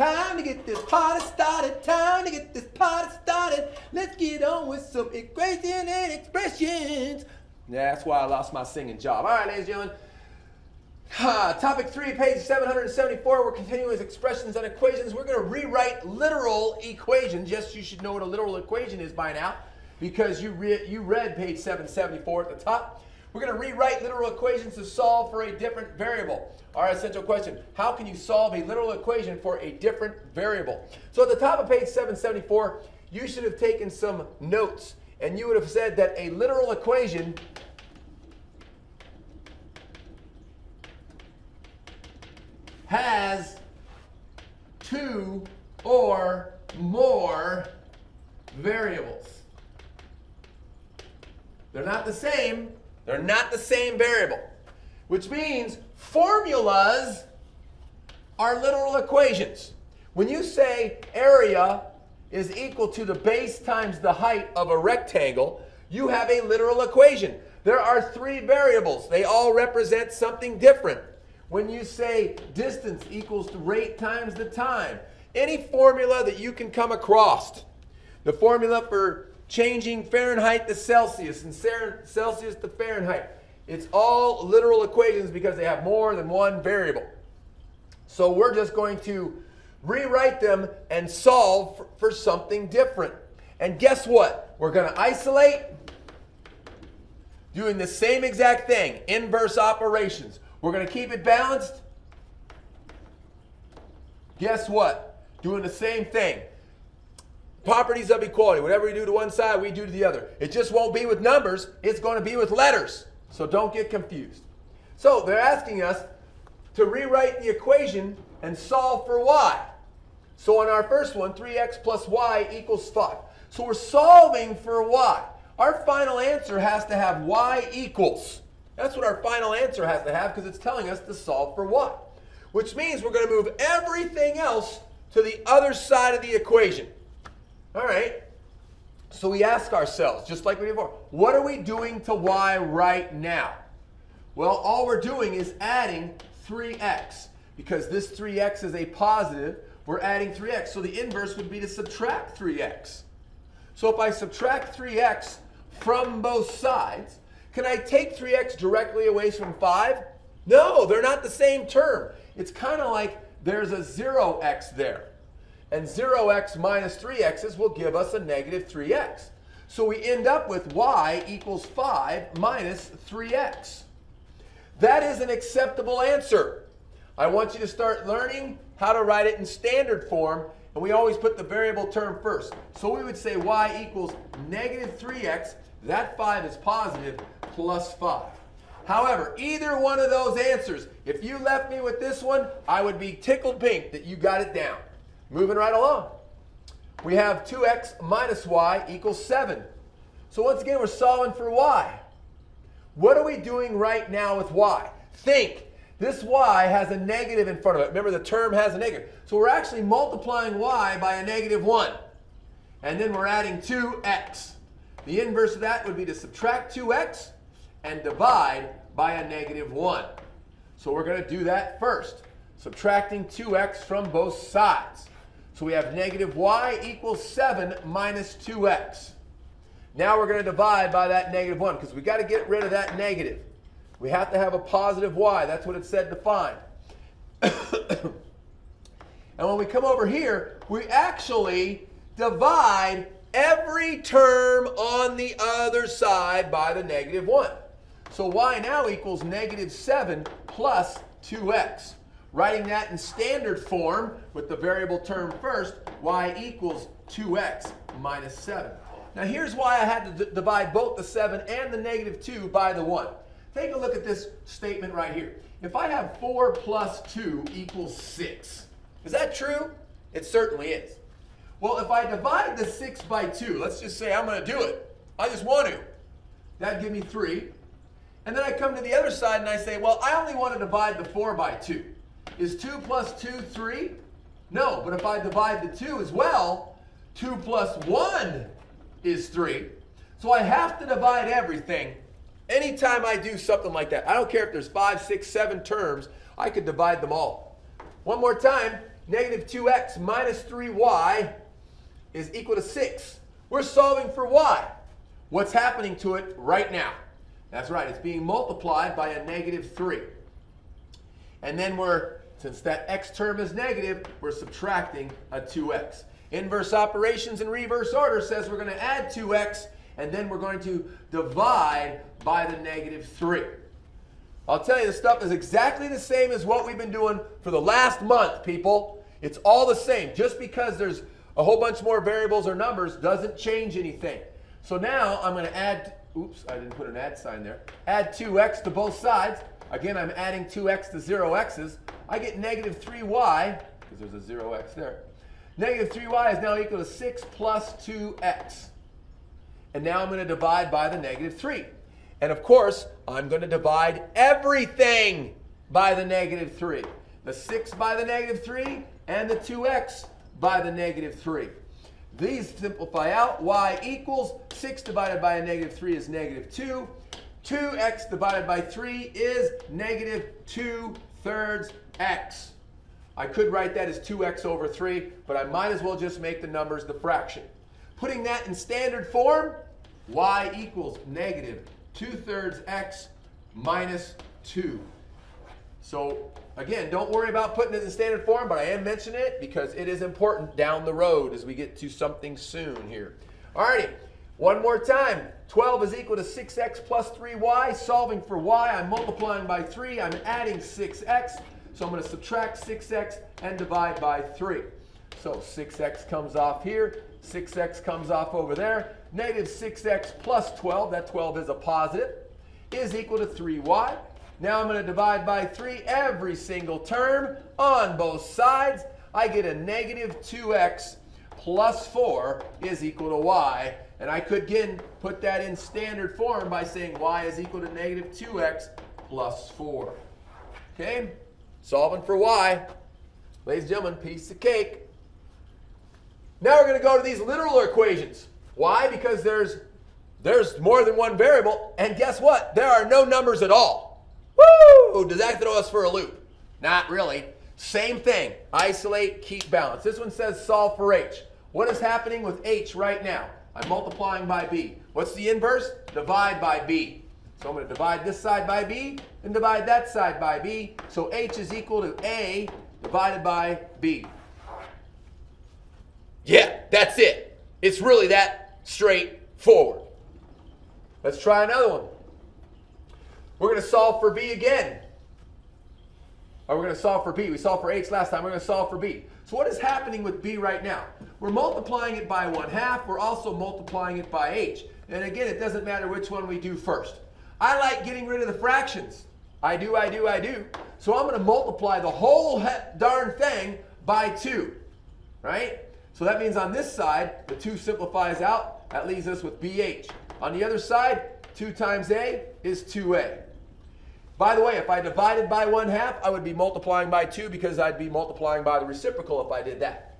Time to get this party started. Time to get this party started. Let's get on with some equations and expressions. Yeah, that's why I lost my singing job. All right, ladies and gentlemen. Topic 3, page 774. We're continuing with expressions and equations. We're going to rewrite literal equations. Yes, you should know what a literal equation is by now because you read page 774 at the top. We're going to rewrite literal equations to solve for a different variable. Our essential question, how can you solve a literal equation for a different variable? So at the top of page 774, you should have taken some notes, and you would have said that a literal equation has two or more variables. They're not the same. They're not the same variable, which means formulas are literal equations. When you say area is equal to the base times the height of a rectangle, you have a literal equation. There are three variables. They all represent something different. When you say distance equals the rate times the time, any formula that you can come across, the formula for changing Fahrenheit to Celsius and Celsius to Fahrenheit, it's all literal equations because they have more than one variable. So we're just going to rewrite them and solve for something different. And guess what? We're going to isolate, doing the same exact thing, inverse operations. We're going to keep it balanced. Guess what? Doing the same thing. Properties of equality. Whatever we do to one side, we do to the other. It just won't be with numbers. It's going to be with letters. So don't get confused. So they're asking us to rewrite the equation and solve for y. So on our first one, 3x plus y equals 5. So we're solving for y. Our final answer has to have y equals. That's what our final answer has to have because it's telling us to solve for y. Which means we're going to move everything else to the other side of the equation. All right. So we ask ourselves, just like we did before, what are we doing to y right now? Well, all we're doing is adding 3x. Because this 3x is a positive, we're adding 3x. So the inverse would be to subtract 3x. So if I subtract 3x from both sides, can I take 3x directly away from 5? No, they're not the same term. It's kind of like there's a 0x there. And 0x minus 3x's will give us a negative 3x. So we end up with y equals 5 minus 3x. That is an acceptable answer. I want you to start learning how to write it in standard form, and we always put the variable term first. So we would say y equals negative 3x, that 5 is positive, plus 5. However, either one of those answers, if you left me with this one, I would be tickled pink that you got it down. Moving right along. We have 2x minus y equals 7. So once again, we're solving for y. What are we doing right now with y? Think. This y has a negative in front of it. Remember, the term has a negative. So we're actually multiplying y by a negative 1. And then we're adding 2x. The inverse of that would be to subtract 2x and divide by a negative 1. So we're going to do that first. Subtracting 2x from both sides. So we have negative y equals 7 minus 2x. Now we're going to divide by that negative 1 because we've got to get rid of that negative. We have to have a positive y. That's what it said to find. And when we come over here, we actually divide every term on the other side by the negative 1. So y now equals negative 7 plus 2x. Writing that in standard form with the variable term first, y equals 2x minus 7. Now here's why I had to divide both the 7 and the negative 2 by the 1. Take a look at this statement right here. If I have 4 plus 2 equals 6, is that true? It certainly is. Well, if I divide the 6 by 2, let's just say I'm going to do it. I just want to. That'd give me 3. And then I come to the other side and I say, well, I only want to divide the 4 by 2. Is 2 plus 2 3? No, but if I divide the 2 as well, 2 plus 1 is 3. So I have to divide everything. Anytime I do something like that, I don't care if there's 5, 6, 7 terms, I could divide them all. One more time, negative 2x minus 3y is equal to 6. We're solving for y. What's happening to it right now? That's right, it's being multiplied by a negative 3. And then since that x term is negative, we're subtracting a 2x. Inverse operations in reverse order says we're going to add 2x, and then we're going to divide by the negative 3. I'll tell you, this stuff is exactly the same as what we've been doing for the last month, people. It's all the same. Just because there's a whole bunch more variables or numbers doesn't change anything. So now I'm going to add, oops, I didn't put an add sign there, add 2x to both sides. Again, I'm adding 2x to 0x's. I get negative 3y, because there's a 0x there. Negative 3y is now equal to 6 plus 2x. And now I'm going to divide by the negative 3. And of course, I'm going to divide everything by the negative 3. The 6 by the negative 3 and the 2x by the negative 3. These simplify out. Y equals 6 divided by a negative 3 is negative 2. 2x divided by 3 is negative 2/3 x. I could write that as 2x over 3, but I might as well just make the numbers the fraction. Putting that in standard form, y equals negative 2/3 x minus 2. So again, don't worry about putting it in standard form, but I am mentioning it because it is important down the road as we get to something soon here. Alrighty, one more time. 12 is equal to 6x plus 3y. Solving for y, I'm multiplying by 3. I'm adding 6x. So I'm going to subtract 6x and divide by 3. So 6x comes off here. 6x comes off over there. Negative 6x plus 12, that 12 is a positive, is equal to 3y. Now I'm going to divide by 3 every single term on both sides. I get a negative 2x plus 4 is equal to y. And I could again put that in standard form by saying y is equal to negative 2x plus 4. Okay? Solving for y. Ladies and gentlemen, piece of cake. Now we're going to go to these literal equations. Why? Because there's more than one variable, and guess what? There are no numbers at all. Woo! Does that throw us for a loop? Not really. Same thing. Isolate, keep balance. This one says solve for h. What is happening with h right now? I'm multiplying by b. What's the inverse? Divide by b. So I'm going to divide this side by b and divide that side by b. So h is equal to a divided by b. Yeah, that's it. It's really that straightforward. Let's try another one. We're going to solve for b again. Or we're going to solve for b. We solved for h last time. We're going to solve for b. So what is happening with b right now? We're multiplying it by 1/2. We're also multiplying it by h. And again, it doesn't matter which one we do first. I like getting rid of the fractions. I do. So I'm going to multiply the whole darn thing by 2. Right? So that means on this side, the 2 simplifies out. That leaves us with bh. On the other side, 2 times a is 2a. By the way, if I divided by 1/2, I would be multiplying by 2 because I'd be multiplying by the reciprocal if I did that.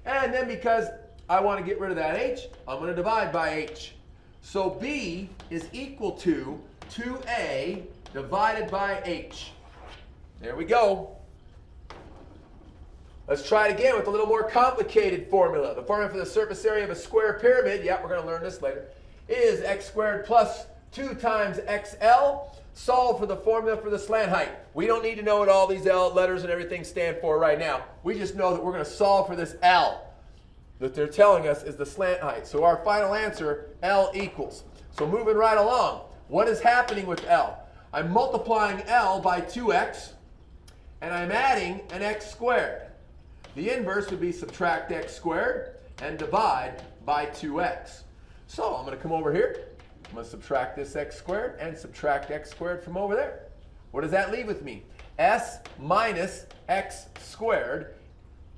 And then because I want to get rid of that h, I'm going to divide by h. So b is equal to 2a divided by h. There we go. Let's try it again with a little more complicated formula. The formula for the surface area of a square pyramid, yeah, we're going to learn this later, is x squared plus 2 times xl. Solve for the formula for the slant height. We don't need to know what all these L letters and everything stand for right now. We just know that we're going to solve for this L that they're telling us is the slant height. So our final answer, L equals. So moving right along, what is happening with L? I'm multiplying L by 2x, and I'm adding an x squared. The inverse would be subtract x squared and divide by 2x. So I'm going to come over here. I'm going to subtract this x squared and subtract x squared from over there. What does that leave with me? S minus x squared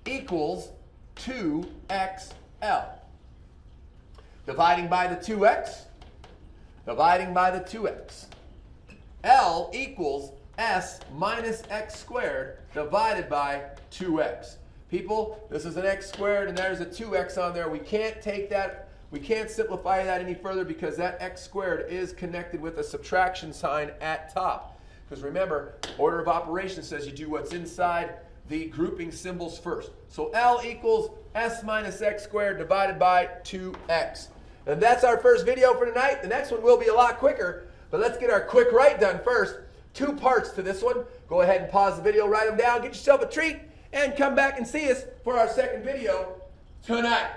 equals 2xl. Dividing by the 2x, dividing by the 2x. L equals s minus x squared divided by 2x. People, this is an x squared and there's a 2x on there. We can't take that. We can't simplify that any further because that x squared is connected with a subtraction sign at top. Because remember, order of operations says you do what's inside the grouping symbols first. So L equals S minus X squared divided by 2X. And that's our first video for tonight. The next one will be a lot quicker, but let's get our quick write done first. 2 parts to this one. Go ahead and pause the video, write them down, get yourself a treat, and come back and see us for our second video tonight.